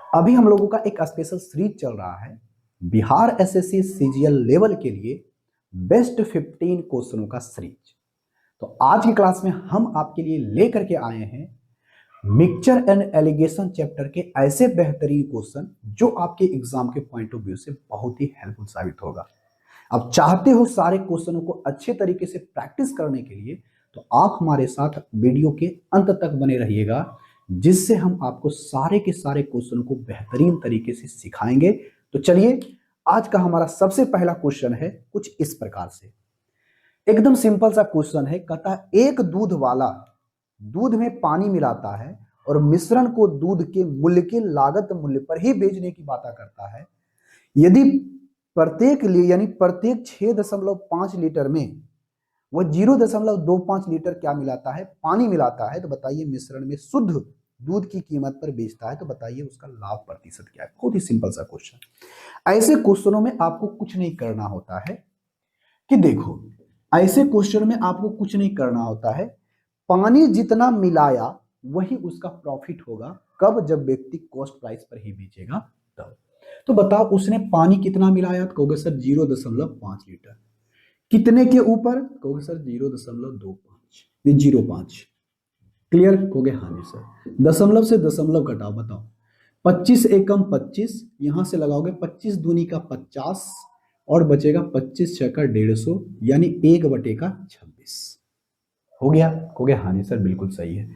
अभी हम लोगों का एक स्पेशल सीरीज चल रहा है बिहार एसएससी सीजीएल लेवल के लिए बेस्ट 15 क्वेश्चनों का सीरीज। तो आज की क्लास में हम आपके लिए लेकर के आए हैं मिक्सचर एंड एलिगेशन चैप्टर के ऐसे बेहतरीन क्वेश्चन जो आपके एग्जाम के पॉइंट ऑफ व्यू से बहुत ही हेल्पफुल साबित होगा। अब चाहते हो सारे क्वेश्चनों को अच्छे तरीके से प्रैक्टिस करने के लिए तो आप हमारे साथ वीडियो के अंत तक बने रहिएगा, जिससे हम आपको सारे के सारे क्वेश्चनों को बेहतरीन तरीके से सिखाएंगे। तो चलिए, आज का हमारा सबसे पहला क्वेश्चन है कुछ इस प्रकार से। एकदम सिंपल सा क्वेश्चन है। कहता है एक दूध वाला दूध में पानी मिलाता है और मिश्रण को दूध के मूल्य के लागत मूल्य पर ही बेचने की बात करता है। यदि प्रत्येक यानी प्रत्येक 6.5 लीटर में वह 0.25 लीटर क्या मिलाता है, पानी मिलाता है, तो बताइए मिश्रण में शुद्ध दूध की कीमत पर बेचता है, तो बताइए उसका लाभ प्रतिशत क्या है। बहुत ही सिंपल सा क्वेश्चन। ऐसे क्वेश्चनों में आपको कुछ नहीं करना होता है कि देखो, ऐसे क्वेश्चन में आपको कुछ नहीं करना होता है, पानी जितना मिलाया वही उसका प्रॉफिट होगा। कब? जब व्यक्ति कॉस्ट प्राइस पर ही बेचेगा तब। तो बताओ उसने पानी कितना मिलाया, तो कहोगे सर 0.5 लीटर। कितने के ऊपर? कहोगे सर 0.25 0.5। क्लियर? कहोगे हाँ जी सर। दशमलव से दशमलव घटाओ, बताओ 25 एकम 25, यहां से लगाओगे 25 दूनी का 50 और बचेगा 25 छक्का 150, यानी 1/26 हो गया। कहोगे हाँ जी सर बिल्कुल सही है।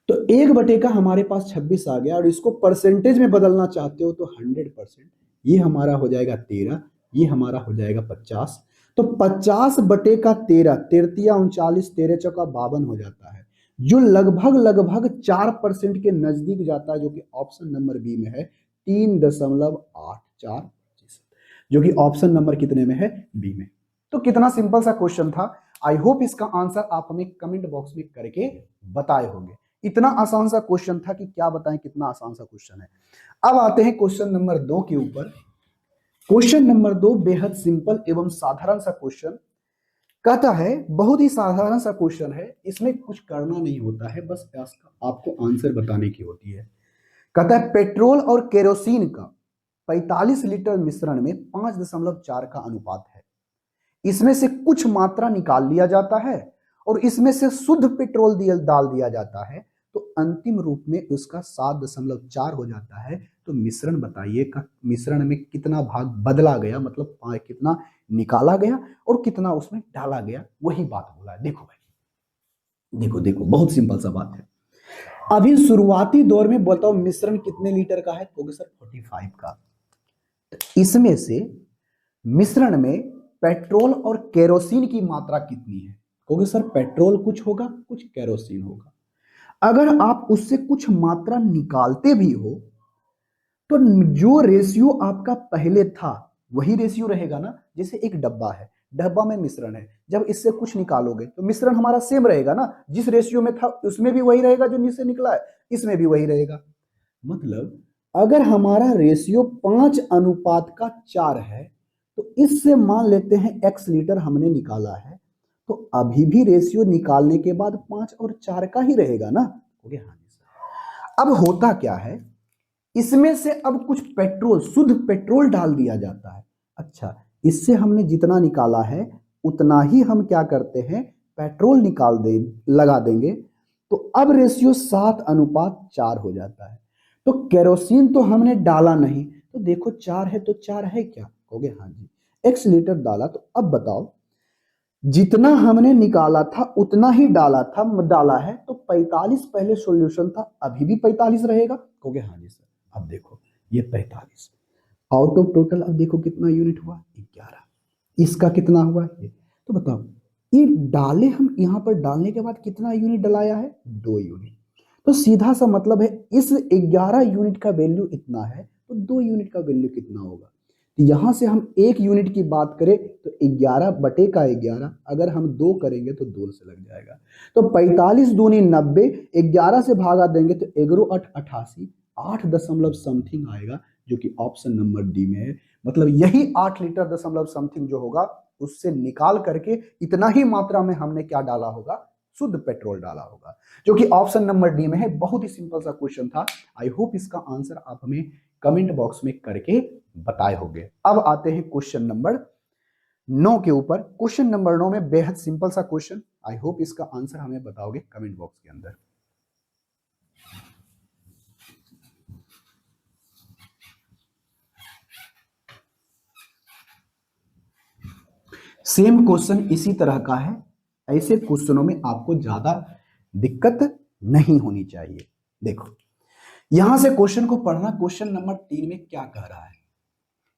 तो 1/, हमारे पास 26 आ गया और इसको परसेंटेज में बदलना चाहते हो तो 100%। ये हमारा हो जाएगा 13, ये हमारा हो जाएगा 50। तो 50/13, 33 39, 13 चौका 52 हो जाता है, जो लगभग 4% के नजदीक जाता है, जो कि ऑप्शन नंबर बी में है 3.84%, जो कि ऑप्शन नंबर कितने में है? बी में। तो कितना सिंपल सा क्वेश्चन था। आई होप इसका आंसर आप हमें कमेंट बॉक्स में करके बताए होंगे। इतना आसान सा क्वेश्चन था कि क्या बताएं कितना आसान सा क्वेश्चन है। अब आते हैं क्वेश्चन नंबर 2 के ऊपर। क्वेश्चन नंबर 2 बेहद सिंपल एवं साधारण सा क्वेश्चन। कहता है, बहुत ही साधारण सा क्वेश्चन है, इसमें कुछ करना नहीं होता है, बस आपको आंसर बताने की होती है। कहता है पेट्रोल और केरोसिन का 45 लीटर मिश्रण में 5.4 का अनुपात है। इसमें से कुछ मात्रा निकाल लिया जाता है और इसमें से शुद्ध पेट्रोल डाल दिया जाता है, तो अंतिम रूप में उसका 7.4 हो जाता है। तो मिश्रण बताइए का मिश्रण में कितना भाग बदला गया, मतलब कितना निकाला गया और कितना उसमें डाला गया, वही बात बोला है। देखो भाई, देखो देखो, बहुत सिंपल सा बात है। अभी शुरुआती दौर में बोलता हूं मिश्रण कितने लीटर का है, तो सर 45 का। तो इसमें से मिश्रण में पेट्रोल और केरोसिन की मात्रा कितनी है? कहोगे सर पेट्रोल कुछ होगा, कुछ केरोसिन होगा। अगर आप उससे कुछ मात्रा निकालते भी हो तो जो रेशियो आपका पहले था वही रेशियो रहेगा ना। जैसे एक डब्बा है, डब्बा में मिश्रण है, जब इससे कुछ निकालोगे तो मिश्रण हमारा सेम रहेगा ना। जिस रेशियो में था उसमें भी वही रहेगा, जो नीचे निकला है इसमें भी वही रहेगा। मतलब अगर हमारा रेशियो 5:4 है, तो इससे मान लेते हैं x लीटर हमने निकाला है, तो अभी भी रेशियो निकालने के बाद 5 और 4 का ही रहेगा ना। हो गया? हाँ जी सर। अब होता क्या है, इसमें से अब कुछ पेट्रोल, शुद्ध पेट्रोल डाल दिया जाता है। अच्छा, इससे हमने जितना निकाला है उतना ही हम क्या करते हैं, पेट्रोल लगा देंगे, तो अब रेशियो 7:4 हो जाता है। तो केरोसिन तो हमने डाला नहीं, तो देखो 4 है तो 4 है क्या? हो गया हाँ जी। x लीटर डाला, तो अब बताओ जितना हमने निकाला था उतना ही डाला है, तो 45 पहले सॉल्यूशन था, अभी भी 45 रहेगा। हो गया हाँ जी सर। अब देखो ये 45 आउट ऑफ टोटल, अब देखो कितना यूनिट हुआ, 11। इसका कितना हुआ ये, तो बताओ ये डाले हम यहाँ पर, डालने के बाद कितना यूनिट डलाया है? 2 यूनिट। तो सीधा सा मतलब है इस 11 यूनिट का वैल्यू इतना है, तो 2 यूनिट का वैल्यू कितना होगा। तो यहां से हम 1 यूनिट की बात करें तो 11/11, अगर हम 2 करेंगे तो 2 से लग जाएगा। तो 45 दूनी 90, 11 से भागा देंगे तो 1/8 8 दशमलव समथिंग आएगा, जो कि ऑप्शन नंबर डी में है। मतलब यही 8 लीटर दशमलव समथिंग जो होगा, उससे निकाल करके इतना ही मात्रा में हमने क्या डाला होगा, शुद्ध पेट्रोल डाला होगा, जो कि ऑप्शन नंबर डी में है। बहुत ही सिंपल सा क्वेश्चन था। आई होप इसका आंसर आप हमें कमेंट बॉक्स में करके बताए होंगे। अब आते हैं क्वेश्चन नंबर 9 के ऊपर। क्वेश्चन नंबर 9 में बेहद सिंपल सा क्वेश्चन, आई होप इसका आंसर हमें बताओगे कमेंट बॉक्स के अंदर। सेम क्वेश्चन इसी तरह का है, ऐसे क्वेश्चनों में आपको ज्यादा दिक्कत नहीं होनी चाहिए। देखो यहां से क्वेश्चन को पढ़ना। क्वेश्चन नंबर 3 में क्या कह रहा है?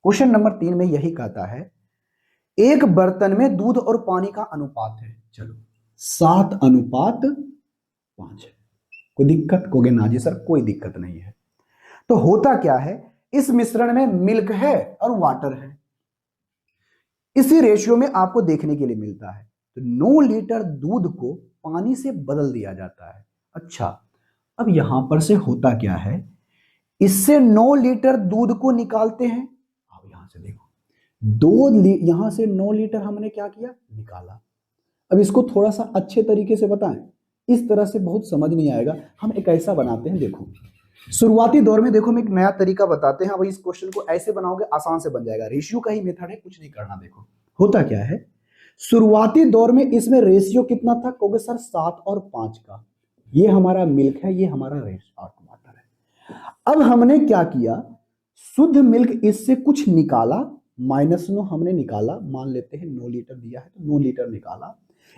क्वेश्चन नंबर 3 में यही कहता है, एक बर्तन में दूध और पानी का अनुपात है, चलो 7:5 है। कोई दिक्कत? कोगे ना जी सर कोई दिक्कत नहीं है। तो होता क्या है, इस मिश्रण में मिल्क है और वाटर है, इसी रेशियो में आपको देखने के लिए मिलता है। तो 9 लीटर दूध को पानी से बदल दिया जाता है। अच्छा, अब यहां पर से होता क्या है, इससे 9 लीटर दूध को निकालते हैं। अब यहां से देखो यहां से 9 लीटर हमने क्या किया, निकाला। अब इसको थोड़ा सा अच्छे तरीके से बताएं, इस तरह से बहुत समझ नहीं आएगा। हम एक ऐसा बनाते हैं, देखो शुरुआती दौर में देखो हम एक नया तरीका बताते हैं। अब इस क्वेश्चन को ऐसे बनाओगे आसान से बन जाएगा। रेशियो का ही मेथड है, कुछ नहीं करना। देखो होता क्या है, शुरुआती दौर में इसमें रेशियो कितना था, कहोगे सर 7 और 5 का। ये हमारा मिल्क है, ये हमारा वाटर है। अब हमने क्या किया, शुद्ध मिल्क इससे कुछ निकाला, -9 हमने निकाला, मान लेते हैं 9 लीटर दिया है तो 9 लीटर निकाला।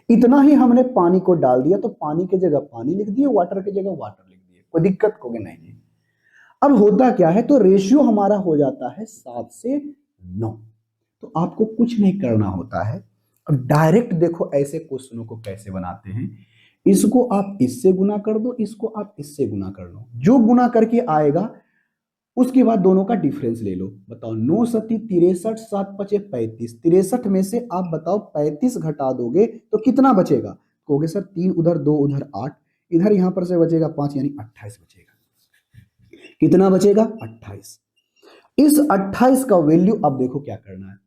इतना ही हमने पानी को डाल दिया, तो पानी की जगह पानी लिख दिए, वाटर की जगह वाटर लिख दिए। कोई दिक्कत होगी नहीं। अब होता क्या है, तो रेशियो हमारा हो जाता है 7 से 9। तो आपको कुछ नहीं करना होता है। अब डायरेक्ट देखो ऐसे क्वेश्चनों को कैसे बनाते हैं, इसको आप इससे गुना कर दो, इसको आप इससे गुना कर लो, जो गुना करके आएगा उसके बाद दोनों का डिफरेंस ले लो। बताओ 9 सती 63, 7 पचे 35, 63 में से आप बताओ 35 घटा दोगे तो कितना बचेगा? कहोगे सर 3 उधर 2 उधर 8, इधर यहां पर से बचेगा 5, यानी 28 बचेगा। कितना बचेगा? 28। इस 28 का वैल्यू अब देखो क्या करना है,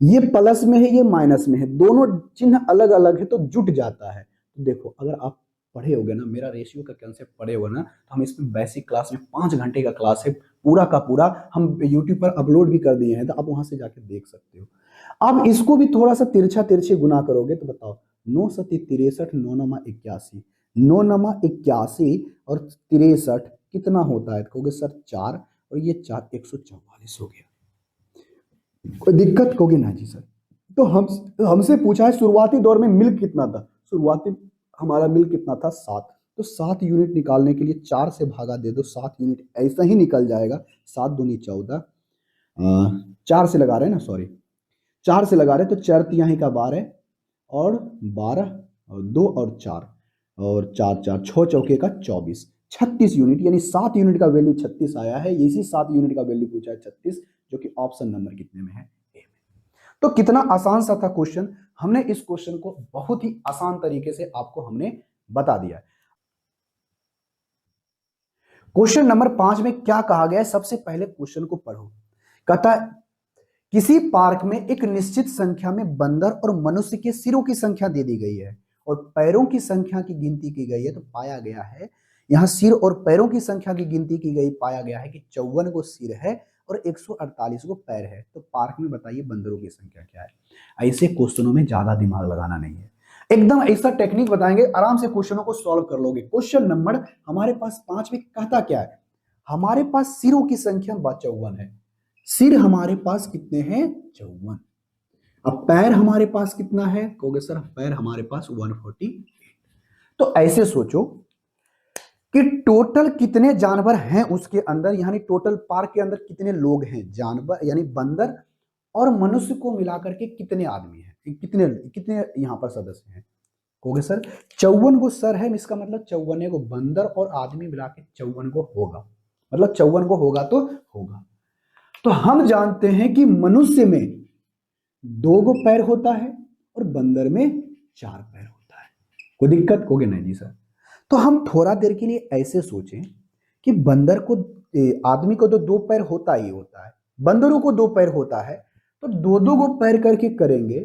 ये प्लस में है ये माइनस में है, दोनों चिन्ह अलग अलग है तो जुट जाता है। तो देखो अगर आप पढ़े होगे ना, मेरा रेशियो का कंसेप्ट पढ़े होगा ना, तो हम इसमें बेसिक क्लास में 5 घंटे का क्लास है, पूरा का पूरा हम यूट्यूब पर अपलोड भी कर दिए हैं, तो आप वहां से जाके देख सकते हो। अब इसको भी थोड़ा सा तिरछा तिरछे गुना करोगे तो बताओ 9 सती 63, 9 नमा 81, 9 नमा 81 और 63 कितना होता है? कहोगे सर 4 और ये 4 144 हो गया। कोई दिक्कत होगी ना जी सर? तो हमसे पूछा है शुरुआती दौर में मिल्क कितना था, शुरुआती हमारा मिल्क कितना था 7, तो 7 यूनिट निकालने के लिए 4 से भागा दे दो, 7 यूनिट ऐसा ही निकल जाएगा। 7 दूनी 14, 4 से लगा रहे हैं ना, सॉरी 4 से लगा रहे, तो 4 तिहाई का 12 और 12 और 2 और 4 और 4 4 6 चौके का 24, 36 यूनिट, यानी 7 यूनिट का वैल्यू 36 आया है। इसी 7 यूनिट का वैल्यू पूछा है 36, जो कि ऑप्शन नंबर कितने में है? ए में। तो कितना आसान सा था क्वेश्चन, हमने इस क्वेश्चन को बहुत ही आसान तरीके से आपको हमने बता दिया। क्वेश्चन नंबर 5 में क्या कहा गया है, सबसे पहले क्वेश्चन को पढ़ो। कहता है किसी पार्क में एक निश्चित संख्या में बंदर और मनुष्य के सिरों की संख्या दे दी गई है और पैरों की संख्या की गिनती की गई है। तो पाया गया है यहां सिर और पैरों की संख्या की गिनती की गई, पाया गया है कि 54 को सिर है और 148 को पैर है। तो पार्क में बताइए बंदरों की संख्या क्या है? ऐसे क्वेश्चनों में ज्यादा दिमाग लगाना नहीं है, एकदम ऐसा टेक्निक बताएंगे, आराम से क्वेश्चनों को सॉल्व कर लोगे। क्वेश्चन नंबर हमारे पास 5 में कहता क्या है, हमारे पास सिरों की संख्या 54 है। सिर हमारे पास कितने हैं? 54। अब पैर हमारे पास कितना है? कहोगे सर पैर हमारे पास 148। तो ऐसे सोचो कि टोटल कितने जानवर हैं उसके अंदर, यानी टोटल पार्क के अंदर कितने लोग हैं, जानवर यानी बंदर और मनुष्य को मिलाकर के कितने आदमी हैं, कितने कितने यहाँ पर सदस्य हैं? कहोगे सर 54 को सर है, इसका मतलब 54 को बंदर और आदमी मिला के 54 को होगा, मतलब 54 को होगा तो होगा। तो हम जानते हैं कि मनुष्य में 2 गो पैर होता है और बंदर में 4 पैर होता है। कोई दिक्कत होगी नहीं जी सर? तो हम थोड़ा देर के लिए ऐसे सोचें कि बंदर को आदमी को तो 2 पैर होता ही होता है, बंदरों को 2 पैर होता है, तो 2-2 गो पैर करके करेंगे।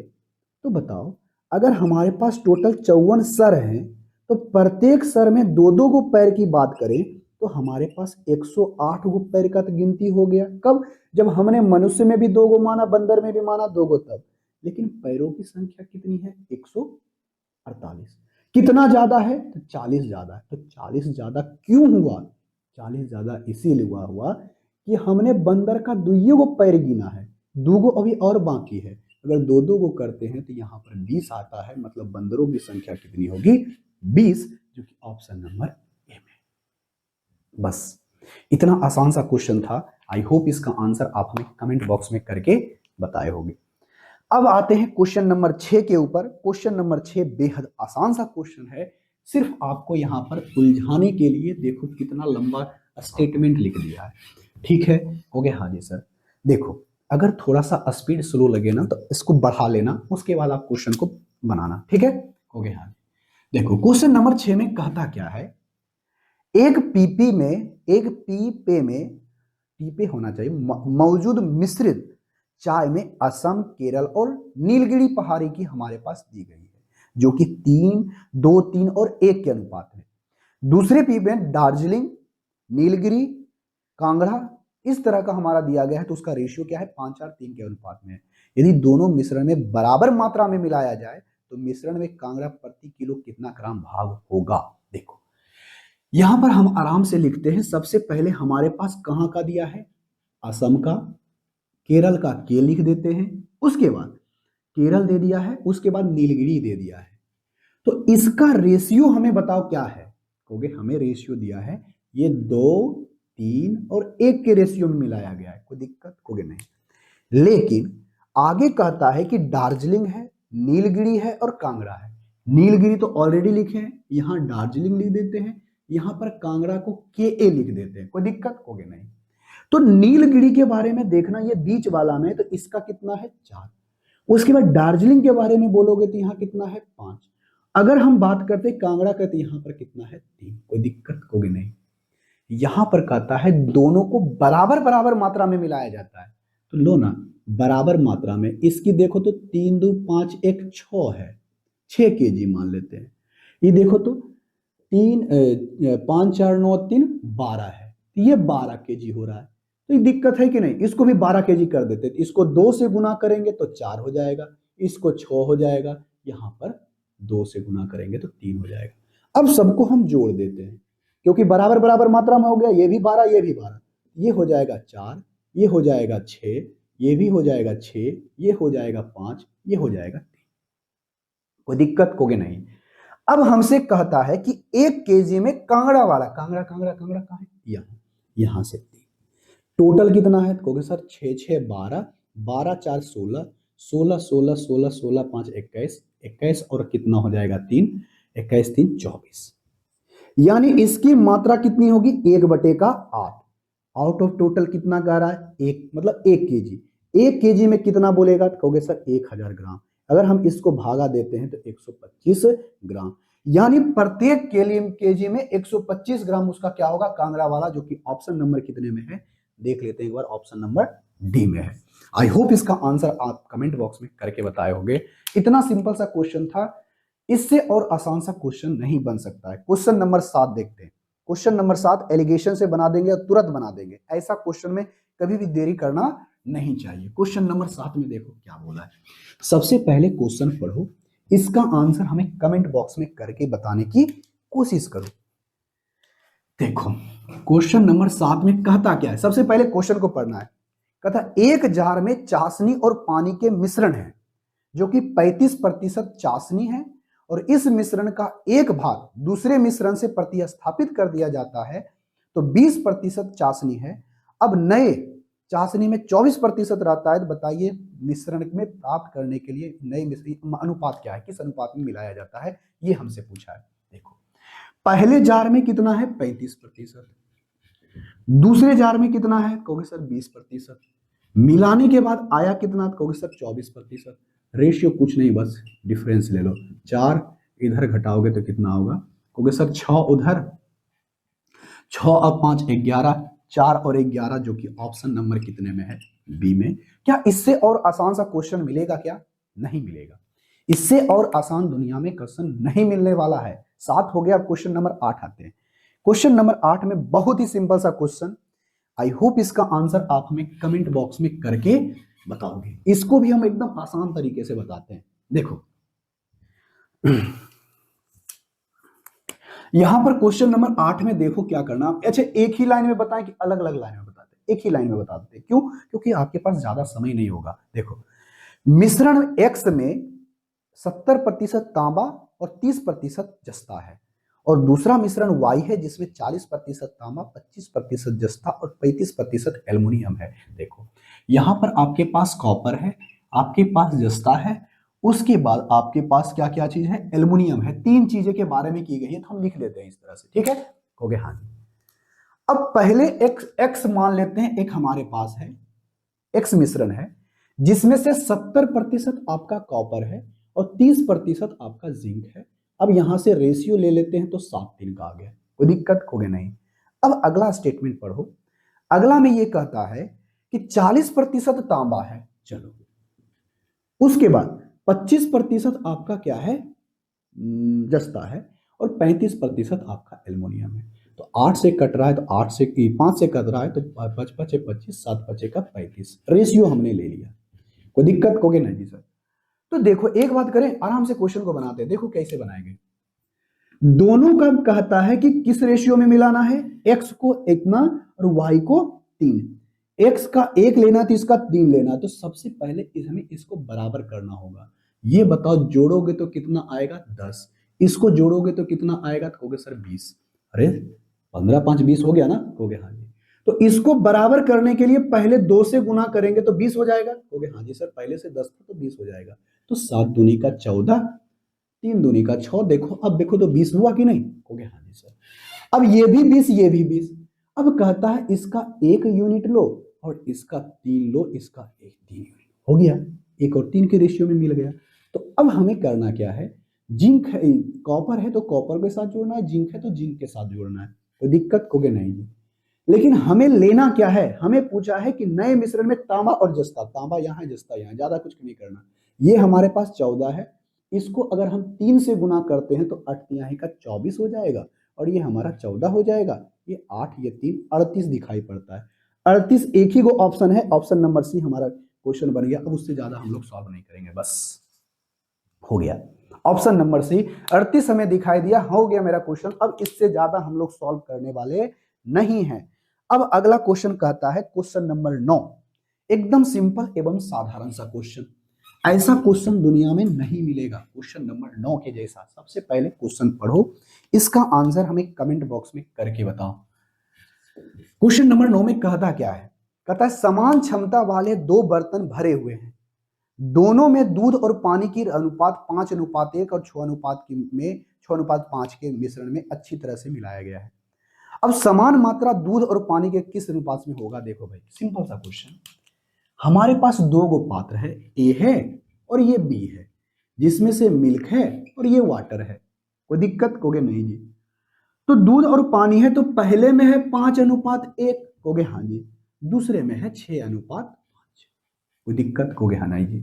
तो बताओ अगर हमारे पास टोटल 54 सर हैं तो प्रत्येक सर में 2-2 गो पैर की बात करें तो हमारे पास 108 गो पैर का तो गिनती हो गया। कब? जब हमने मनुष्य में भी 2 गो माना, बंदर में भी माना 2 गो तब। लेकिन पैरों की संख्या कितनी है? 148। कितना ज्यादा है? तो 40 ज्यादा है। तो 40 ज्यादा क्यों हुआ? 40 ज्यादा इसीलिए हुआ कि हमने बंदर का 2 गो पैर गिना है, 2 गो अभी और बाकी है। अगर 2 गो करते हैं तो यहाँ पर 20 आता है, मतलब बंदरों की संख्या कितनी होगी? 20, जो कि ऑप्शन नंबर ए में। बस इतना आसान सा क्वेश्चन था। आई होप इसका आंसर आप हमें कमेंट बॉक्स में करके बताए होंगे। अब आते हैं क्वेश्चन नंबर 6 के ऊपर। क्वेश्चन नंबर 6 बेहद आसान सा क्वेश्चन है, सिर्फ आपको यहां पर उलझाने के लिए। देखो कितना लंबा स्टेटमेंट लिख दिया है। ठीक है, हो गया? हाँ जी सर। देखो, अगर थोड़ा सा स्पीड स्लो लगे ना तो इसको बढ़ा लेना, उसके बाद आप क्वेश्चन को बनाना। ठीक है, हो गया? हाँ। देखो क्वेश्चन नंबर 6 में कहता क्या है? एक पीपे में, पीपे होना चाहिए, मौजूद मिश्रित चाय में असम, केरल और नीलगिरी पहाड़ी की हमारे पास दी गई है, जो कि 3, 2, 3 और 1 के अनुपात में। दूसरे पीपे में दार्जिलिंग, नीलगिरी, कांगड़ा इस तरह का हमारा दिया गया है, तो उसका रेशियो क्या है? 5, 4, 3 के अनुपात में है। यदि दोनों मिश्रण में बराबर मात्रा में मिलाया जाए तो मिश्रण में कांगड़ा प्रति किलो कितना ग्राम भाग होगा? देखो यहां पर हम आराम से लिखते हैं। सबसे पहले हमारे पास कहां का दिया है? असम का, केरल का के लिख देते हैं, उसके बाद केरल दे दिया है, उसके बाद नीलगिरी दे दिया है। तो इसका रेशियो हमें बताओ क्या है? कहोगे हमें रेशियो दिया है ये 2, 3 और 1 के रेशियो में मिलाया गया है। कोई दिक्कत? कहोगे नहीं। लेकिन आगे कहता है कि दार्जिलिंग है, नीलगिरी है और कांगड़ा है। नीलगिरी तो ऑलरेडी लिखे हैं, यहां दार्जिलिंग लिख देते हैं, यहां पर कांगड़ा को के ए लिख देते हैं। कोई दिक्कत? कहोगे नहीं। तो नीलगिरी के बारे में देखना, ये बीच वाला में, तो इसका कितना है? 4। उसके बाद दार्जिलिंग के बारे में बोलोगे तो यहाँ कितना है? 5। अगर हम बात करते कांगड़ा का तो यहाँ पर कितना है? 3। कोई दिक्कत? कहोगे नहीं। यहां पर कहता है दोनों को बराबर बराबर मात्रा में मिलाया जाता है, तो लो ना बराबर मात्रा में। इसकी देखो तो 3, 2, 5, 1, 6 है, 6 केजी मान लेते हैं। ये देखो तो 3, 5, 4, 9, 3, 12 है, तो ये 12 केजी हो रहा है। तो ये दिक्कत है कि नहीं? इसको भी 12 केजी कर देते, इसको 2 से गुना करेंगे तो 4 हो जाएगा, इसको 6 हो जाएगा, यहां पर 2 से गुना करेंगे तो 3 हो जाएगा। अब सबको हम जोड़ देते हैं, क्योंकि बराबर बराबर मात्रा में हो गया। ये भी 12, ये भी 12, ये हो जाएगा 4, ये हो जाएगा 6, ये भी हो जाएगा 6, ये हो जाएगा 5, ये हो जाएगा 3। कोई दिक्कत? कहोगे नहीं। अब हमसे कहता है कि 1 केजी में कांगड़ा वाला, कांगड़ा कांगड़ा कांगड़ा कहां है? यहां, यहां से 3। टोटल कितना है? कहोगे सर 6, 6, 12, 12, 4, 16, 16, 16, 16, 16, 5, 21, 21 और कितना हो जाएगा? 3, 21, 3, 24। यानी इसकी मात्रा कितनी होगी? 1/8। आउट ऑफ टोटल कितना कह रहा है? 1, मतलब 1 केजी। 1 केजी में कितना बोलेगा? कहोगे सर 1000 ग्राम। अगर हम इसको भागा देते हैं तो 125 ग्राम, यानी प्रत्येक केजी में 125 ग्राम उसका क्या होगा? कांगड़ा वाला, जो कि ऑप्शन नंबर कितने में है? देख लेते हैं एक बार, ऑप्शन नंबर डी में है। आई होप इसका आंसर आप कमेंट बॉक्स में करके बताए होंगे। इतना सिंपल सा क्वेश्चन था, इससे और आसान सा क्वेश्चन नहीं बन सकता है। क्वेश्चन नंबर 7 देखते हैं। क्वेश्चन नंबर 7 एलिगेशन से बना देंगे और तुरंत बना देंगे। ऐसा क्वेश्चन में कभी भी देरी करना नहीं चाहिए। क्वेश्चन नंबर 7 में देखो क्या बोला है। सबसे पहले क्वेश्चन पढ़ो, इसका आंसर हमें कमेंट बॉक्स में करके बताने की कोशिश करो। देखो क्वेश्चन नंबर 7 में कहता क्या है? सबसे पहले क्वेश्चन को पढ़ना है। कहता एक जार में चाशनी और पानी के मिश्रण है, जो कि 35% चाशनी है, और इस मिश्रण का एक भाग दूसरे मिश्रण से प्रतिस्थापित कर दिया जाता है, तो 20% चाशनी है। अब नए चाशनी में 24% रहता है, तो बताइए मिश्रण में प्राप्त करने के लिए नए मिश्रण अनुपात क्या है? किस अनुपात में मिलाया जाता है? ये हमसे पूछा है। देखो पहले जार में कितना है? 35%। दूसरे जार में कितना है? कहोगे सर 20%। मिलाने के बाद आया कितना? कहोगे सर 24%। रेशियो कुछ नहीं, बस डिफरेंस ले लो। 4 इधर घटाओगे तो कितना होगा? कहोगे सर 6 उधर, 6 और 5 11, 4 और 11, जो कि ऑप्शन नंबर कितने में है? बी में। क्या इससे और आसान सा क्वेश्चन मिलेगा क्या? नहीं मिलेगा। इससे और आसान दुनिया में क्वेश्चन नहीं मिलने वाला है। 7 हो गया। अब क्वेश्चन नंबर 8 आते हैं। क्वेश्चन नंबर 8 में बहुत ही सिंपल सा क्वेश्चन, आई होप इसका आंसर आप हमें कमेंट बॉक्स में करके बताओगे। इसको भी हम एकदम आसान तरीके से बताते हैं। देखो यहां पर क्वेश्चन नंबर 8 में देखो क्या करना। अच्छा, एक ही लाइन में बताएं कि अलग अलग लाइन में बताते हैं? एक ही लाइन में बता देते हैं। क्यों? क्योंकि आपके पास ज्यादा समय नहीं होगा। देखो, मिश्रण X में 70% तांबा और 30% जस्ता है, और दूसरा मिश्रण Y है जिसमें 40% तांबा, 25% जस्ता और 35% एल्युमिनियम है। देखो, यहां पर आपके पास कॉपर है, आपके पास जस्ता है, उसके बाद आपके पास क्या क्या चीज है? एल्युमिनियम है। तीन चीजें के बारे में की गई है, तो हम लिख लेते हैं इस तरह से। ठीक है, हो गया। हाँ जी, अब पहले एक्स मान लेते हैं, एक हमारे पास है एक्स मिश्रण है जिसमें से 70% आपका कॉपर है और 30% आपका जिंक है। अब यहां से रेशियो ले लेते हैं तो 7:3 का आ गया, कोई दिक्कत हो गया नहीं। अब अगला स्टेटमेंट पढ़ो। अगला में ये कहता है कि 40% तांबा है, चलो, उसके बाद 25% आपका क्या है? जस्ता है, और 35% आपका एल्युमिनियम है। तो 8 से कट रहा है तो 8 से 5 से कट रहा है तो 5 5 25, 7 5 का 35 रेशियो हमने ले लिया। कोई दिक्कत होगी नहीं जी सर? तो देखो, एक बात करें, आराम से क्वेश्चन को बनाते हैं। देखो कैसे बनाएंगे। दोनों का कहता है कि किस रेशियो में मिलाना है? एक्स को इतना और वाई को 3। एक्स का 1 लेना तो इसका 3 लेना, तो सबसे पहले हमें इसको बराबर करना होगा। ये बताओ, जोड़ोगे तो कितना आएगा? 10। इसको जोड़ोगे तो कितना आएगा? तो कहोगे सर 20। अरे 15 5 20 हो गया ना? हो गया, हाँ जी। तो इसको बराबर करने के लिए पहले 2 से गुना करेंगे तो 20 हो जाएगा। हो गया, हाँ जी सर, पहले से 10 था तो 20 हो जाएगा। तो 7 दूनी का 14, 3 दूनी का 6। देखो, अब देखो तो 20 हुआ कि नहीं? हो गया, हाँ जी सर। अब ये भी 20, ये भी 20। अब कहता है इसका 1 यूनिट लो और इसका 3 लो, इसका 3 यूनिट। हो गया, 1 और 3 के रेशियो में मिल गया। तो अब हमें करना क्या है? जिंक है, कॉपर है तो कॉपर के साथ जोड़ना है, जिंक है तो जिंक के साथ जोड़ना है। तो दिक्कत हो गया नहीं जी। लेकिन हमें लेना क्या है? हमें पूछा है कि नए मिश्रण में तांबा और जस्ता, तांबा यहाँ, जस्ता यहाँ, ज्यादा कुछ नहीं करना। ये हमारे पास 14 है, इसको अगर हम 3 से गुना करते हैं तो 8 तिहाई का 24 हो जाएगा, और ये हमारा 14 हो जाएगा। ये 8, ये 3, 38 दिखाई पड़ता है। 38 एक ही वो ऑप्शन है, ऑप्शन नंबर सी हमारा क्वेश्चन बन गया। अब उससे ज्यादा हम लोग सॉल्व नहीं करेंगे, बस हो गया। ऑप्शन नंबर सी 38 हमें दिखाई दिया, हो गया मेरा क्वेश्चन। अब इससे ज्यादा हम लोग सॉल्व करने वाले नहीं है। अब अगला क्वेश्चन कहता है, क्वेश्चन नंबर 9, एकदम सिंपल एवं साधारण सा क्वेश्चन। ऐसा क्वेश्चन दुनिया में नहीं मिलेगा क्वेश्चन नंबर 9 के जैसा। सबसे पहले क्वेश्चन पढ़ो, इसका आंसर हमें कमेंट बॉक्स में करके बताओ। क्वेश्चन नंबर 9 में कहता क्या है? कहता है समान क्षमता वाले 2 बर्तन भरे हुए हैं, दोनों में दूध और पानी की अनुपात 5:1 और 6:5 के मिश्रण में अच्छी तरह से मिलाया गया है। अब समान मात्रा दूध और पानी के किस अनुपात में होगा? देखो भाई, सिंपल सा क्वेश्चन। हमारे पास 2 गो पात्र है, ए है और ये बी है, जिसमें से मिल्क है और ये वाटर है। कोई दिक्कत होगे नहीं जी? तो दूध और पानी है, तो पहले में है 5:1, होगे हाँ जी, दूसरे में है 6:5। कोई दिक्कत होगे हाँ नहीं जी?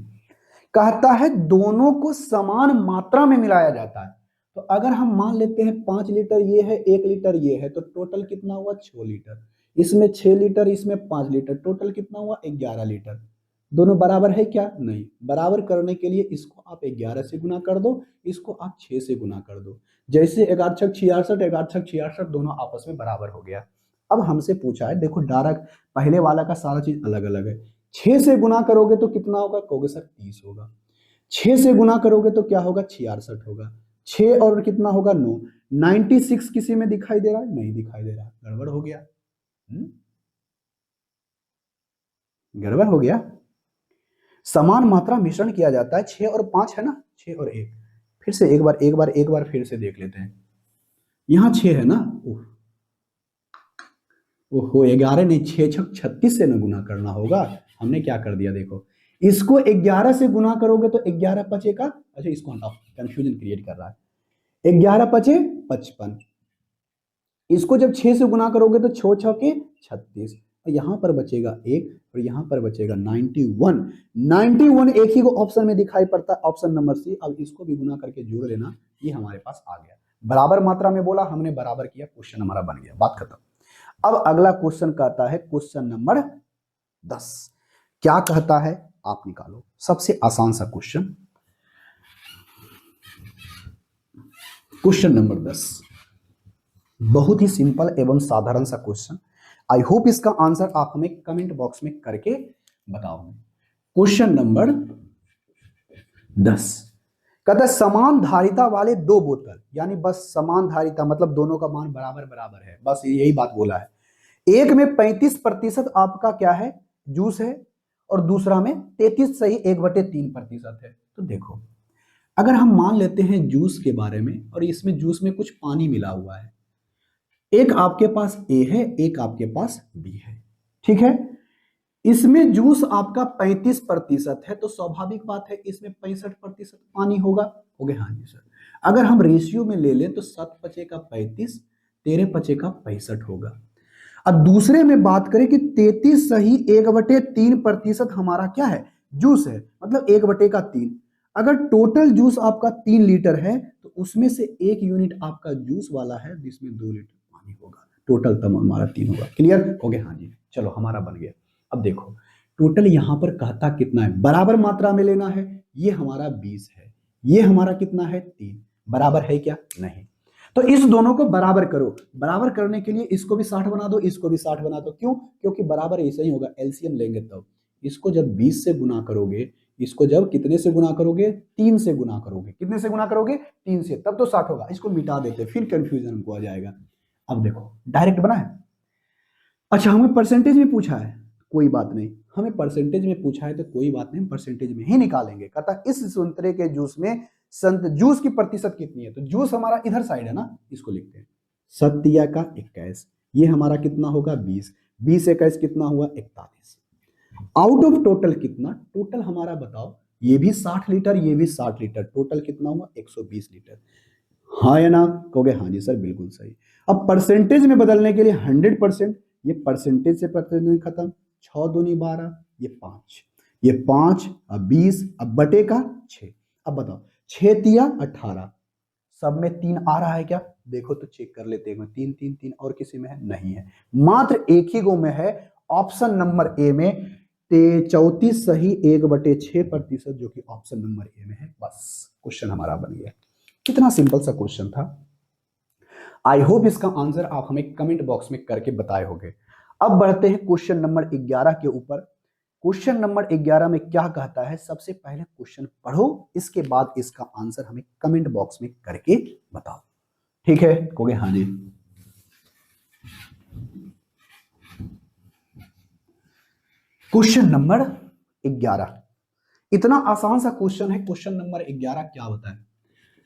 कहता है दोनों को समान मात्रा में मिलाया जाता है। तो अगर हम मान लेते हैं 5 लीटर ये है, 1 लीटर ये है, तो टोटल कितना हुआ? 6 लीटर। इसमें 6 लीटर, इसमें 5 लीटर, टोटल कितना हुआ? 11 लीटर। दोनों बराबर है क्या? नहीं। बराबर करने के लिए इसको आप 11 से गुना कर दो, इसको आप 6 से गुना कर दो। जैसे 11 छक 66, 11 छक 66, दोनों आपस में बराबर हो गया। अब हमसे पूछा है, देखो डायरेक्ट पहले वाला का सारा चीज अलग अलग है। 6 से गुना करोगे तो कितना होगा? कहोगे सर 30 होगा। 6 से गुना करोगे तो क्या होगा? 66 होगा। 6 और कितना होगा? 9। 96 किसी में दिखाई दे रहा है? नहीं दिखाई दे रहा, गड़बड़ हो गया। गड़बड़ हो गया। समान मात्रा मिश्रण किया जाता है, 6 और 5 है ना, 6 और 1। फिर से एक बार फिर से देख लेते हैं। यहां 6 है ना, ओहो 11 नहीं, 6 छक 36 से ना गुना करना होगा। हमने क्या कर दिया, देखो इसको 11 से गुना करोगे तो 11 पचे का, अच्छा इसको हटाओ, कंफ्यूजन क्रिएट कर रहा है। 11 पचे 55, इसको जब 6 से गुना करोगे तो 6 छके 36, और यहां पर बचेगा 1 और यहां पर बचेगा 91। 91 एक ही को ऑप्शन में दिखाई पड़ता है, ऑप्शन नंबर सी। अब इसको भी गुना करके जोड़ लेना, ये हमारे पास आ गया। बराबर मात्रा में बोला, हमने बराबर किया, क्वेश्चन हमारा बन गया, बात खत्म। अब अगला क्वेश्चन कहता है क्वेश्चन नंबर 10। क्या कहता है आप निकालो, सबसे आसान सा क्वेश्चन, क्वेश्चन नंबर 10, बहुत ही सिंपल एवं साधारण सा क्वेश्चन। आई होप इसका आंसर आप हमें कमेंट बॉक्स में करके बताओगे। क्वेश्चन नंबर 10 कहता है समान धारिता वाले दो बोतल, यानी बस समान धारिता मतलब दोनों का मान बराबर बराबर है, बस यही बात बोला है। एक में 35% आपका क्या है, जूस है, और दूसरा में 33 सही 1/3% है। तो देखो, अगर हम मान लेते हैं जूस के बारे में, और इसमें जूस में कुछ पानी मिला हुआ है, एक आपके पास ए है, एक आपके पास बी है, ठीक है। इसमें जूस आपका 35% है, तो स्वाभाविक बात है इसमें 65% पानी होगा। हो गया, हाँ जी सर। अगर हम रेशियो में ले लें तो 7 पचे का 35, 13 पचे का 65 होगा। अब दूसरे में बात करें कि 33 सही 1/3% हमारा क्या है, जूस है, मतलब 1/3। अगर टोटल जूस आपका 3 लीटर है तो उसमें से 1 यूनिट आपका जूस वाला है जिसमें 2 लीटर पानी होगा, टोटल तब हमारा 3 होगा। क्लियर हो गया, हाँ जी, चलो हमारा बन गया। अब देखो टोटल यहां पर कहता कितना है, बराबर मात्रा में लेना है, ये हमारा 20 है, ये हमारा कितना है 3, बराबर है क्या, नहीं। तो इस दोनों को बराबर करो, बराबर करने के लिए इसको भी 60 बना दो, इसको भी 60 बना दो, क्यों, क्योंकि बराबर ऐसा ही होगा, एलसीएम लेंगे तब। इसको जब 20 से गुना करोगे, इसको जब कितने से गुना करोगे, 3 से गुना करोगे, कितने से गुना करोगे, 3 से, तब तो 60 होगा। इसको मिटा देते, फिर कंफ्यूजन हमको आ जाएगा। अब देखो डायरेक्ट बना है। अच्छा, हमें परसेंटेज में पूछा है, कोई बात नहीं, हमें परसेंटेज में पूछा है तो कोई बात नहीं, हम परसेंटेज में ही निकालेंगे। कहता इस संतरे के जूस में जूस की प्रतिशत कितनी है, तो जूस हमारा इधर साइड है ना, इसको लिखते हैं, सत्या का 21, ये हमारा कितना होगा 20, 20 21 कितना हुआ 41। आउट ऑफ टोटल कितना, टोटल हमारा बताओ, ये भी 60 लीटर, ये भी 60 लीटर, टोटल कितना हुआ 120 लीटर। हाँ या ना कहोगे, हाँ जी सर बिल्कुल सही। अब परसेंटेज में बदलने के लिए 100%, ये परसेंटेज से परसेंटेज खत्म, 6 दूनी 12, ये 5, ये 5, अब 20, अब बटे का 6। अब बताओ 6 तिया 18, सब में 3 आ रहा है क्या, देखो तो चेक कर लेते हैं, 3 3 3 और किसी में है, नहीं है, मात्र एक ही गो में है, ऑप्शन नंबर ए में 34 सही 1/6%, जो कि ऑप्शन नंबर ए में है। बस क्वेश्चन हमारा बन गया, कितना सिंपल सा क्वेश्चन था। आई होप इसका आंसर आप हमें कमेंट बॉक्स में करके बताए होंगे। अब बढ़ते हैं क्वेश्चन नंबर 11 के ऊपर। क्वेश्चन नंबर 11 में क्या कहता है, सबसे पहले क्वेश्चन पढ़ो, इसके बाद इसका आंसर हमें कमेंट बॉक्स में करके बताओ, ठीक है, कहोगे हाँ जी। क्वेश्चन नंबर 11, इतना आसान सा क्वेश्चन है। क्वेश्चन नंबर 11 क्या होता है,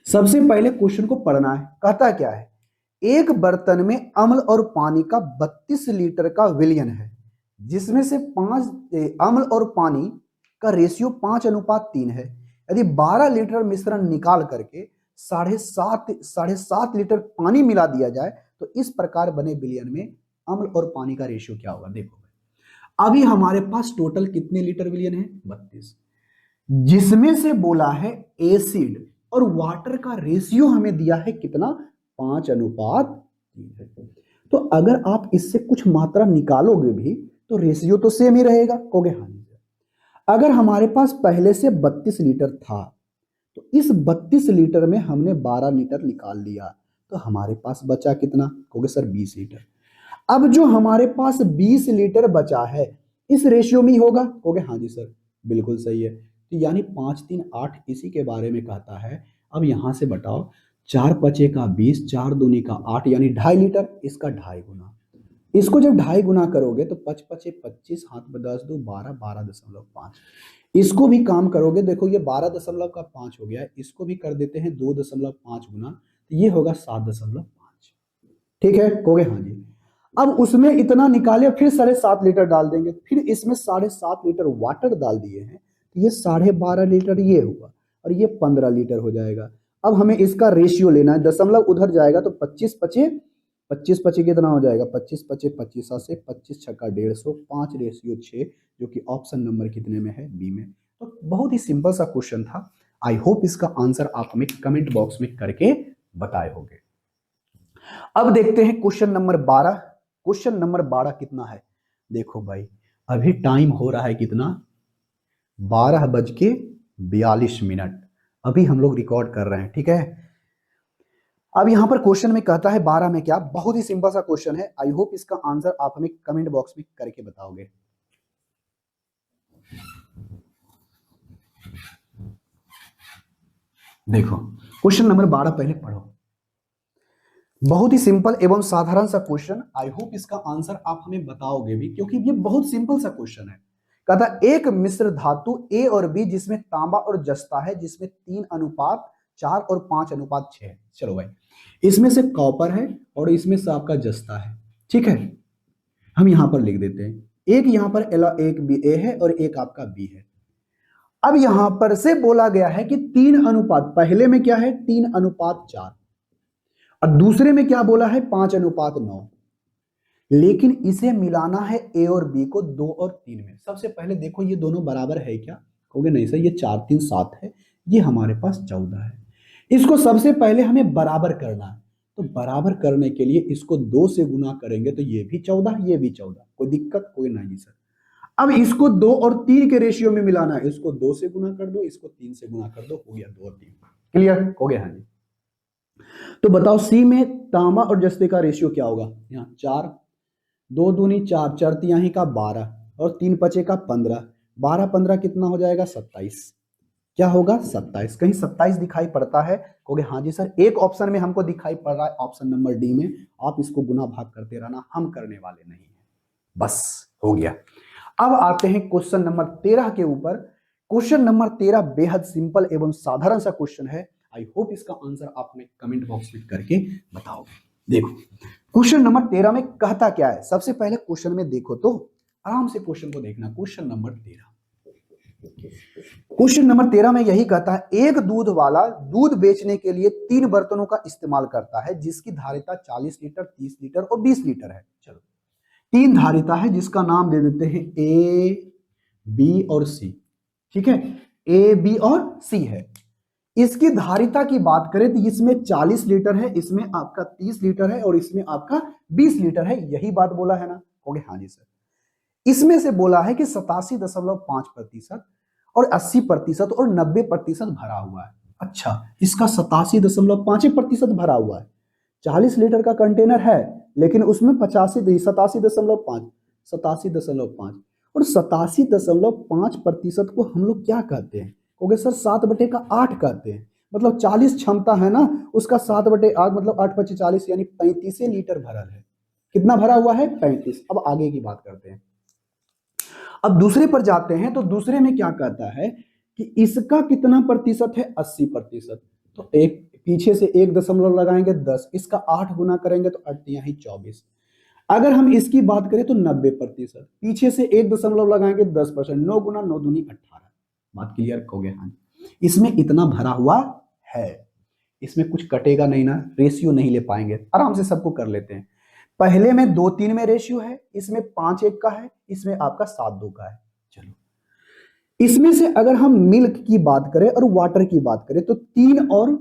सबसे पहले क्वेश्चन को पढ़ना है। कहता क्या है, एक बर्तन में अम्ल और पानी का 32 लीटर का विलयन है, जिसमें से 5 अम्ल और पानी का रेशियो 5:3 है। यदि 12 लीटर मिश्रण निकाल करके 7.5 लीटर पानी मिला दिया जाए तो इस प्रकार बने विलयन में अम्ल और पानी का रेशियो क्या होगा। देखो अभी हमारे पास टोटल कितने लीटर विलयन है, 32, जिसमें से बोला है एसिड और वाटर का रेशियो हमें दिया है कितना, 5:3। तो अगर आप इससे कुछ मात्रा निकालोगे भी तो रेशियो तो सेम ही रहेगा, कहोगे हाँ। अगर हमारे पास पहले से 32 लीटर था तो इस 32 लीटर में हमने 12 लीटर निकाल लिया, तो हमारे पास बचा कितना, कहोगे सर 20 लीटर। अब जो हमारे पास 20 लीटर बचा है इस रेशियो में ही होगा, कहोगे हाँ जी सर बिल्कुल सही है। तो यानी 5 3 8 इसी के बारे में कहता है। अब यहां से बताओ, 4 पचे का 20, 4 दूनी का 8, यानी 2.5 लीटर, इसका 2.5 गुना। इसको जब 2.5 गुना करोगे तो 5 पचे 25, हाथ में 10 दो 12, 12.5। इसको भी काम करोगे, देखो ये 12.5 हो गया, इसको भी कर देते हैं 2.5 गुना, तो ये होगा 7.5। ठीक है, कहोगे हाँ जी। अब उसमें इतना निकाले, फिर 7.5 लीटर डाल देंगे, फिर इसमें 7.5 लीटर वाटर डाल दिए हैं, तो ये 12.5 लीटर ये हुआ, और ये 15 लीटर हो जाएगा। अब हमें इसका रेशियो लेना है, दशमलव उधर जाएगा तो 25 पचे कितना हो जाएगा, 25 पचे 25 से 25 छक्का 150, 5:6, जो कि ऑप्शन नंबर कितने में है, बी में। तो बहुत ही सिंपल सा क्वेश्चन था। आई होप इसका आंसर आप हमें कमेंट बॉक्स में करके बताए होंगे। अब देखते हैं क्वेश्चन नंबर 12। क्वेश्चन नंबर 12 कितना है, देखो भाई अभी टाइम हो रहा है कितना, 12:42। अभी हम लोग रिकॉर्ड कर रहे हैं, ठीक है। अब यहां पर क्वेश्चन में कहता है 12 में क्या, बहुत ही सिंपल सा क्वेश्चन है। आई होप इसका आंसर आप हमें कमेंट बॉक्स में करके बताओगे। देखो क्वेश्चन नंबर 12 पहले पढ़ो, बहुत ही सिंपल एवं साधारण सा क्वेश्चन। आई होप इसका आंसर आप हमें बताओगे भी, क्योंकि ये बहुत सिंपल सा क्वेश्चन है। कहता एक मिश्र धातु ए और बी जिसमें तांबा और जस्ता है, जिसमें 3:4 और 5:6 है। चलो भाई, इसमें से कॉपर है और इसमें से आपका जस्ता है, ठीक है। हम यहां पर लिख देते हैं, एक यहां पर एक बी ए है और एक आपका बी है। अब यहां पर से बोला गया है कि 3:, पहले में क्या है 3:4 और दूसरे में क्या बोला है 5:9। लेकिन इसे मिलाना है ए और बी को 2 और 3 में। सबसे पहले देखो ये दोनों बराबर है क्या, कहोगे नहीं सर, ये 4 3 7 है, ये हमारे पास 14 है। इसको सबसे पहले हमें बराबर करना है, तो बराबर करने के लिए इसको 2 से गुना करेंगे तो ये भी 14 ये भी 14, कोई दिक्कत कोई नहीं सर। अब इसको 2 और 3 के रेशियो में मिलाना है, इसको 2 से गुना कर दो, इसको 3 से गुना कर दो, हो गया 2 और 3। क्लियर हो गया, हाँ जी। तो बताओ सी में तांबा और जस्ते का रेशियो क्या होगा, यहाँ 4, 2 दूनी 4, 4 तिहाई का 12 और 3 पचे का 15, 12 15 कितना हो जाएगा 27। क्या होगा 27। कहीं 27 दिखाई पड़ता है, कहोगे हाँ जी सर, एक ऑप्शन में हमको दिखाई पड़ रहा है, ऑप्शन नंबर डी में। आप इसको गुना भाग करते रहना, हम करने वाले नहीं है, बस हो गया। अब आते हैं क्वेश्चन नंबर 13 के ऊपर। क्वेश्चन नंबर 13 बेहद सिंपल एवं साधारण सा क्वेश्चन है। आई होप इसका आंसर आप हमें कमेंट बॉक्स में करके बताओगे। देखो क्वेश्चन नंबर 13 में कहता क्या है, सबसे पहले क्वेश्चन में देखो तो आराम से क्वेश्चन को देखना। क्वेश्चन नंबर 13, क्वेश्चन नंबर 13 में यही कहता है, एक दूध वाला दूध बेचने के लिए 3 बर्तनों का इस्तेमाल करता है, जिसकी धारिता 40 लीटर 30 लीटर और 20 लीटर है। चलो 3 धारिता है, जिसका नाम दे देते हैं ए बी और सी, ठीक है। ए बी और सी है। इसकी धारिता की बात करें तो इसमें 40 लीटर है, इसमें आपका 30 लीटर है और इसमें आपका 20 लीटर है। यही बात बोला है ना, हो गया हाँ जी सर। इसमें से बोला है कि 87.5% और 80% और 90% भरा हुआ है। अच्छा, इसका 87.5% भरा हुआ है। 40 लीटर का कंटेनर है, लेकिन उसमें 87.5 87.5 और 87.5% को हम लोग क्या कहते हैं, क्योंकि सर 7/8 कहते हैं। मतलब 40 क्षमता है ना, उसका 7/8 मतलब 8 × 40 यानी 35 लीटर भरल है। कितना भरा हुआ है 35। अब आगे की बात करते हैं। अब दूसरे पर जाते हैं, तो दूसरे में क्या कहता है कि इसका कितना प्रतिशत है 80%। तो एक पीछे से 1 दशमलव लगाएंगे 10, इसका 8 गुना करेंगे तो 8 तिहाई 24। अगर हम इसकी बात करें तो 90%, पीछे से 1 दशमलव लगाएंगे 10%, 9 गुना 9 दूनी 18। बात क्लियर हो गया, हाँ। इसमें इतना भरा हुआ है, इसमें कुछ कटेगा नहीं ना, रेशियो नहीं ले पाएंगे, आराम से सबको कर लेते हैं। पहले में 2:3 में रेशियो है, इसमें 5:1 का है, इसमें आपका 7:2 का है। चलो इसमें से अगर हम मिल्क की बात करें और वाटर की बात करें तो 3 और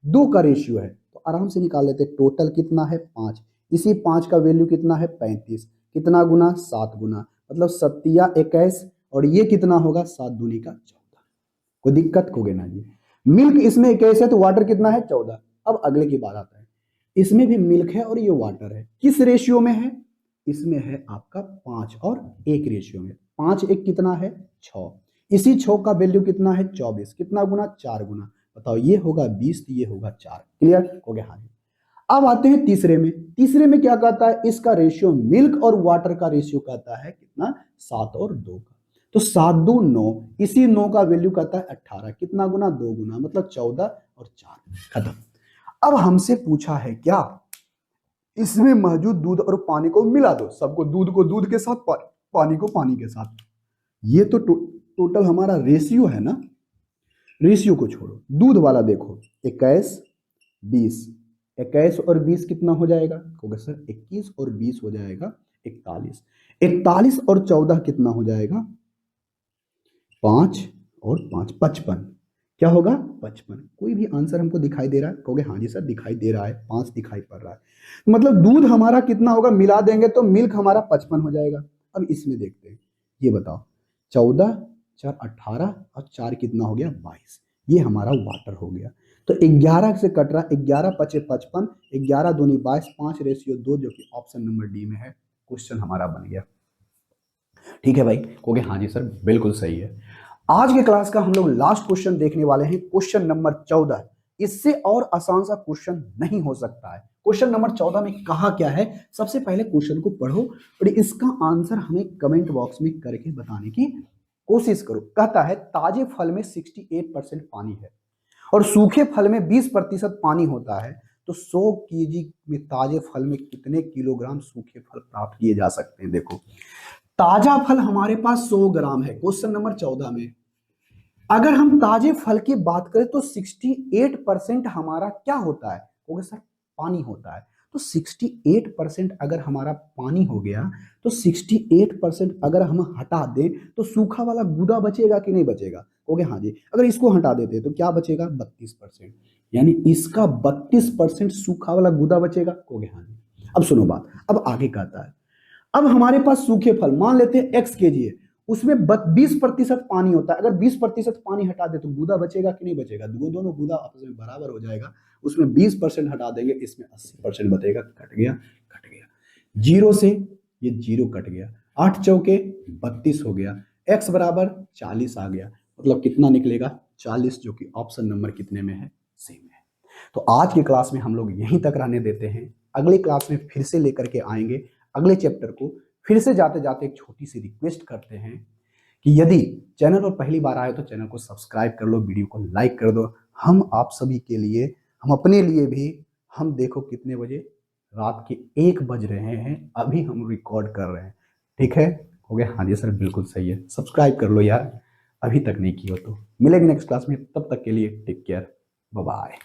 2 का रेशियो है, तो आराम से निकाल लेते हैं। टोटल कितना है 5, इसी 5 का वैल्यू कितना है 35, कितना गुना 7 गुना, मतलब 7 × 21 और ये कितना होगा 7 दूनी का 14। कोई दिक्कत होगी ना जी। मिल्क इसमें 21 है तो वाटर कितना है 14। अब अगले की बात आता है, इसमें भी मिल्क है और ये वाटर है, किस रेशियो में है, इसमें है आपका 5 और 1 रेशियो में। 5 1 कितना है 6, इसी 6 का वैल्यू कितना है 24, कितना गुना 4 गुना, बताओ ये होगा 20 तो ये होगा 4। क्लियर हो गया, हाँ जी। अब आते हैं तीसरे में। तीसरे में क्या कहता है, इसका रेशियो मिल्क और वाटर का रेशियो कहता है कितना 7 और 2 का। तो 7 2 9, इसी 9 का वैल्यू कहता है 18, कितना गुना 2 गुना, मतलब 14 और 4 खत्म। अब हमसे पूछा है क्या, इसमें मौजूद दूध और पानी को मिला दो, सबको दूध को दूध के साथ पानी को पानी के साथ। ये तो टोटल हमारा रेशियो है ना, रेशियो को छोड़ो, दूध वाला देखो 21 20, 21 और 20 कितना हो जाएगा, होगा सर 21 और 20 हो जाएगा 41, 41 और 14 कितना हो जाएगा 5 और 5 55, क्या होगा 55। कोई भी आंसर हमको दिखाई दे रहा है, कहोगे हाँ जी सर दिखाई दे रहा है, 5 दिखाई पड़ रहा है, मतलब दूध हमारा कितना होगा, मिला देंगे तो मिल्क हमारा 55 हो जाएगा। अब इसमें देखते हैं, ये बताओ 14 4 18 और 4 कितना हो गया 22, ये हमारा वाटर हो गया। तो 11 से कट रहा, 11 पचे 55, 11 दूनी 22, 5:2, जो कि ऑप्शन नंबर डी में है। क्वेश्चन हमारा बन गया। ठीक है भाई, कहोगे हाँ जी सर बिल्कुल सही है। आज के क्लास का हम लोग लास्ट क्वेश्चन देखने वाले हैं, क्वेश्चन नंबर 14। इससे और आसान सा क्वेश्चन नहीं हो सकता है। क्वेश्चन नंबर 14 में कहा क्या है, सबसे पहले क्वेश्चन को पढ़ो और इसका आंसर हमें कमेंट बॉक्स में करके बताने की कोशिश करो। कहता है ताजे फल में 68% पानी है और सूखे फल में 20% पानी होता है, तो 100 केजी में ताजे फल में कितने किलोग्राम सूखे फल प्राप्त किए जा सकते हैं। देखो ताजा फल हमारे पास 100 ग्राम है क्वेश्चन नंबर 14 में। अगर हम ताजे फल की बात करें तो 68% हमारा क्या होता है, कहोगे सर पानी होता है। तो 68% अगर हमारा पानी हो गया तो 68% अगर हम हटा दें तो सूखा वाला गुदा बचेगा कि नहीं बचेगा, कहोगे हाँ जी। अगर इसको हटा देते तो क्या बचेगा 32%, यानी इसका 32% सूखा वाला गुदा बचेगा, कहोगे हाँ जी। अब सुनो बात, अब आगे कहता है अब हमारे पास सूखे फल मान लेते हैं x केजी है, उसमें 20% पानी होता है। अगर 20% पानी हटा दे तो गुदा बचेगा कि नहीं बचेगा, दोनों गुदा आपस में बराबर हो जाएगा। उसमें 20% हटा देंगे, इसमें 80% बचेगा। कट गया, कट गया, जीरो से ये जीरो कट गया, 8 चौके 32 हो गया, x बराबर 40 आ गया, मतलब कितना निकलेगा 40, जो कि ऑप्शन नंबर कितने में है, सी में है। तो आज की क्लास में हम लोग यहीं तक रहने देते हैं, अगली क्लास में फिर से लेकर के आएंगे अगले चैप्टर को। फिर से जाते जाते एक छोटी सी रिक्वेस्ट करते हैं कि यदि चैनल पर पहली बार आए तो चैनल को सब्सक्राइब कर लो, वीडियो को लाइक कर दो। हम आप सभी के लिए, हम अपने लिए भी, हम देखो कितने बजे, रात के 1 बज रहे हैं, अभी हम रिकॉर्ड कर रहे हैं। ठीक है, हो गया, हाँ जी सर बिल्कुल सही है, सब्सक्राइब कर लो यार, अभी तक नहीं की हो तो। मिलेंगे नेक्स्ट क्लास में, तब तक के लिए टेक केयर, बाय बाय।